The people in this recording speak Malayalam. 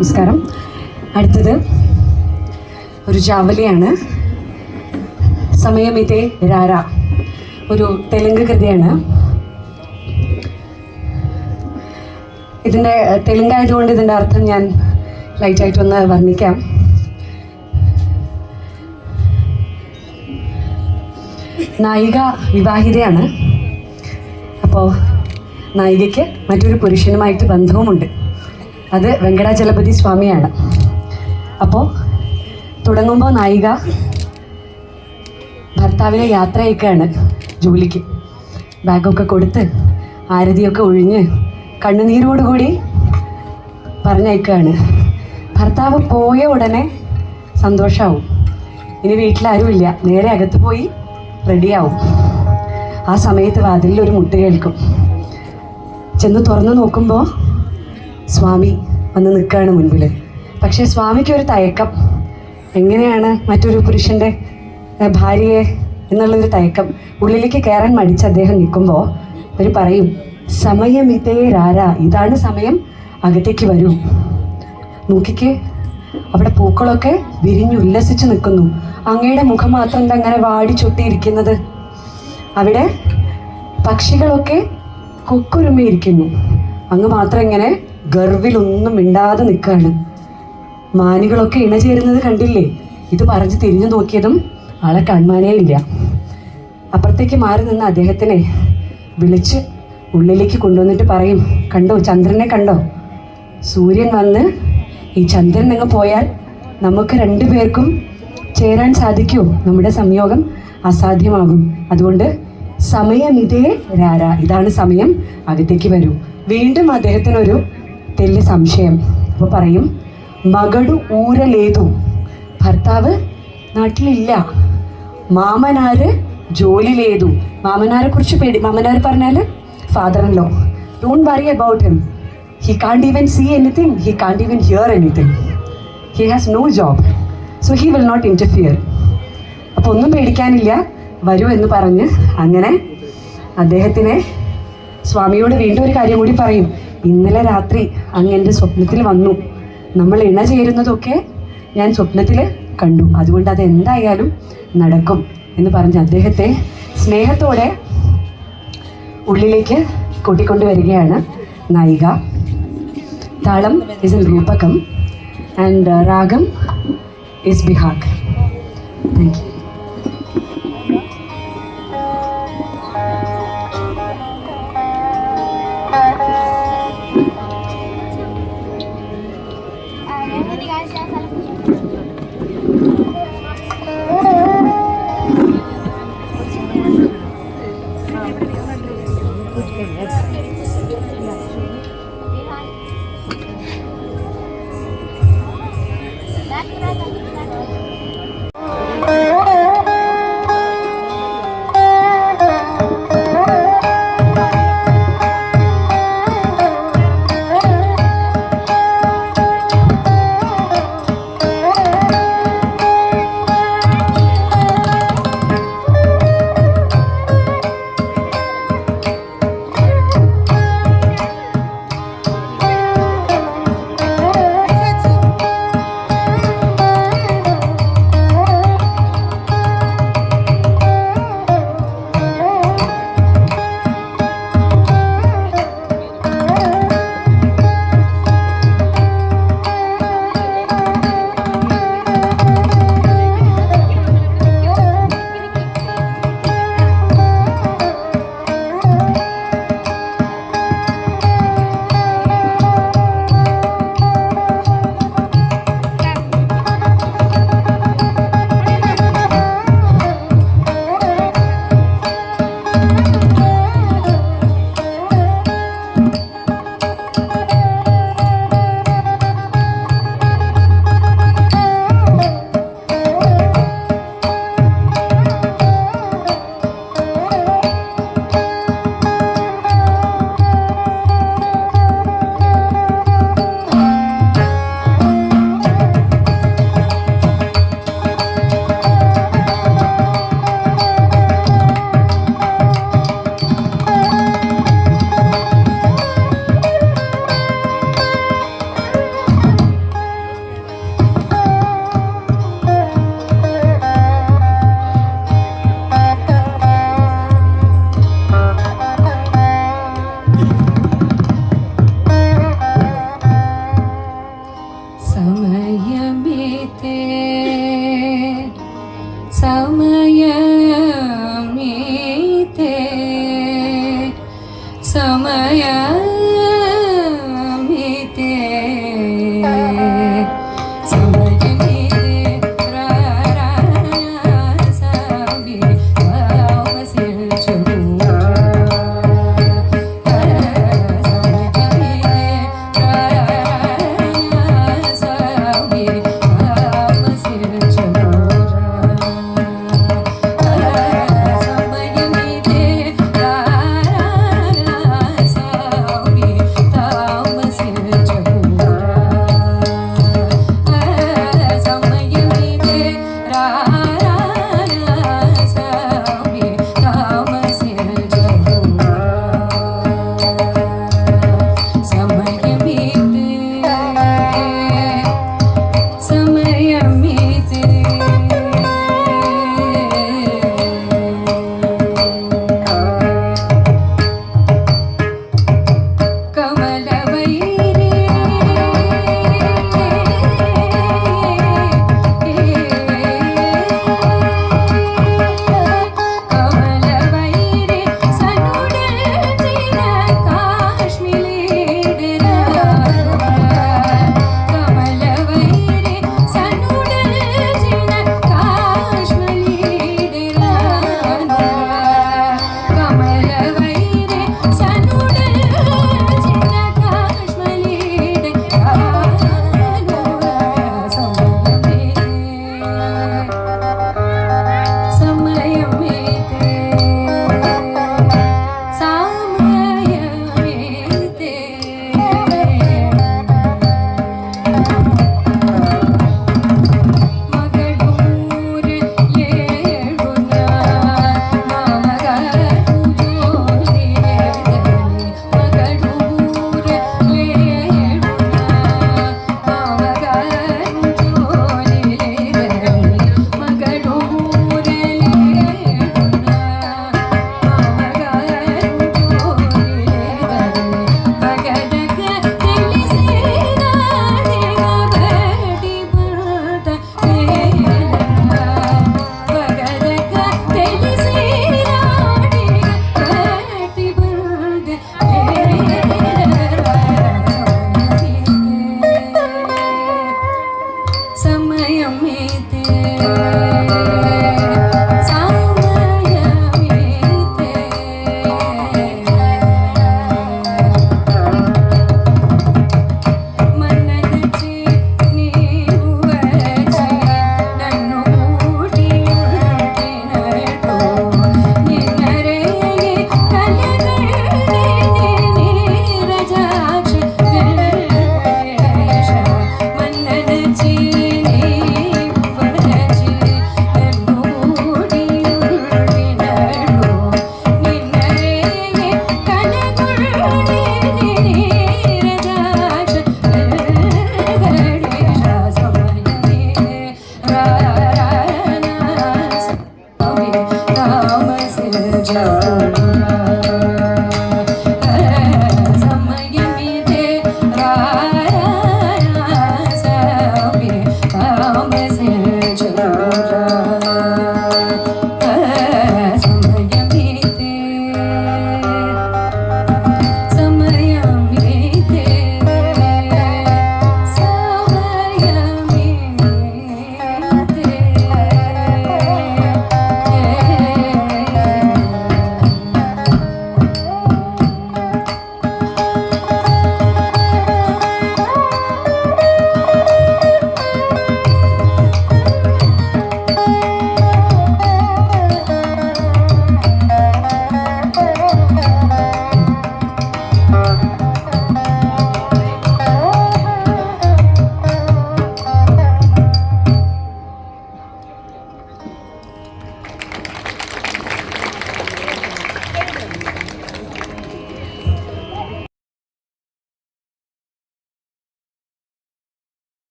നമസ്കാരം. അടുത്തത് ഒരു ജാവലിയാണ്. സമയമിതേ രാര, ഒരു തെലുങ്ക് കൃതിയാണ്. ഇതിൻ്റെ തെലുങ്കായതുകൊണ്ട് ഇതിൻ്റെ അർത്ഥം ഞാൻ ലൈറ്റായിട്ടൊന്ന് വർണ്ണിക്കാം. നായിക വിവാഹിതയാണ്. അപ്പോൾ നായികയ്ക്ക് മറ്റൊരു പുരുഷനുമായിട്ട് ബന്ധവുമുണ്ട്. അത് വെങ്കടാചലപതി സ്വാമിയാണ്. അപ്പോൾ തുടങ്ങുമ്പോൾ നായിക ഭർത്താവിനെ യാത്ര അയക്കുകയാണ് ജോലിക്ക്. ബാഗൊക്കെ കൊടുത്ത് ആരതിയൊക്കെ ഒഴിഞ്ഞ് കണ്ണുനീരോടുകൂടി പറഞ്ഞയക്കുകയാണ്. ഭർത്താവ് പോയ ഉടനെ സന്തോഷമാവും. ഇനി വീട്ടിലാരുമില്ല, നേരെ അകത്ത് പോയി റെഡിയാവും. ആ സമയത്ത് വാതിലിലൊരു മുട്ട് കേൾക്കും. ചെന്ന് തുറന്നു നോക്കുമ്പോൾ സ്വാമി വന്ന് നിൽക്കുകയാണ് മുൻപിൽ. പക്ഷേ സ്വാമിക്കൊരു തയക്കം. എങ്ങനെയാണ് മറ്റൊരു പുരുഷൻ്റെ ഭാര്യയെ എന്നുള്ളൊരു തയക്കം. ഉള്ളിലേക്ക് കയറാൻ മടിച്ച് അദ്ദേഹം നിൽക്കുമ്പോൾ അവർ പറയും, സമയമിതേ രാര, ഇതാണ് സമയം, അകത്തേക്ക് വരൂ. നോക്കിക്കേ, അവിടെ പൂക്കളൊക്കെ വിരിഞ്ഞുല്ലസിച്ച് നിൽക്കുന്നു. അങ്ങയുടെ മുഖം മാത്രം എന്താ അങ്ങനെ വാടി ചൊട്ടിയിരിക്കുന്നത്? അവിടെ പക്ഷികളൊക്കെ കൊക്കുരുമ്മിയിരിക്കുന്നു. അങ്ങ് മാത്രം ഇങ്ങനെ ഗർവിലൊന്നും മിണ്ടാതെ നിൽക്കുകയാണ്. മാനുകളൊക്കെ ഇണചേരുന്നത് കണ്ടില്ലേ? ഇത് പറഞ്ഞ് തിരിഞ്ഞു നോക്കിയതും ആളെ കാണാനേ ഇല്ല. അപ്പുറത്തേക്ക് മാറി നിന്ന് അദ്ദേഹത്തിനെ വിളിച്ച് ഉള്ളിലേക്ക് കൊണ്ടുവന്നിട്ട് പറയും, കണ്ടോ, ചന്ദ്രനെ കണ്ടോ? സൂര്യൻ വന്ന് ഈ ചന്ദ്രൻ അങ്ങ് പോയാൽ നമുക്ക് രണ്ടുപേർക്കും ചേരാൻ സാധിക്കുമോ? നമ്മുടെ സംയോഗം അസാധ്യമാകും. അതുകൊണ്ട് സമയമിതേ രാര, ഇതാണ് സമയം, അകത്തേക്ക് വരൂ. വീണ്ടും അദ്ദേഹത്തിനൊരു വലിയ സംശയം. അപ്പോൾ പറയും, മകടു ഊരലേതു, ഭർത്താവ് നാട്ടിലില്ല. മാമനാര് ജോലിയിലേതു, മാമനാരെ കുറിച്ച് മാമനാർ പറഞ്ഞാൽ father in law. Don't worry about him. He can't even see anything, he can't even hear anything. He has no job, so he will not interfere. അപ്പോൾ ഒന്നും പേടിക്കാനില്ല, വരൂ എന്ന് പറഞ്ഞ് അങ്ങനെ അദ്ദേഹത്തിനെ സ്വാമിയോട് വീണ്ടും ഒരു കാര്യം കൂടി പറയും. ഇന്നലെ രാത്രി അങ്ങ് എൻ്റെ സ്വപ്നത്തിൽ വന്നു, നമ്മൾ ഇണ ചേരുന്നതൊക്കെ ഞാൻ സ്വപ്നത്തിൽ കണ്ടു, അതുകൊണ്ട് അതെന്തായാലും നടക്കും എന്ന് പറഞ്ഞ് അദ്ദേഹത്തെ സ്നേഹത്തോടെ ഉള്ളിലേക്ക് കൂട്ടിക്കൊണ്ടുവരികയാണ് നായിക. Thalam is in rupakam and ragam is Bihag. Thank you. സമയ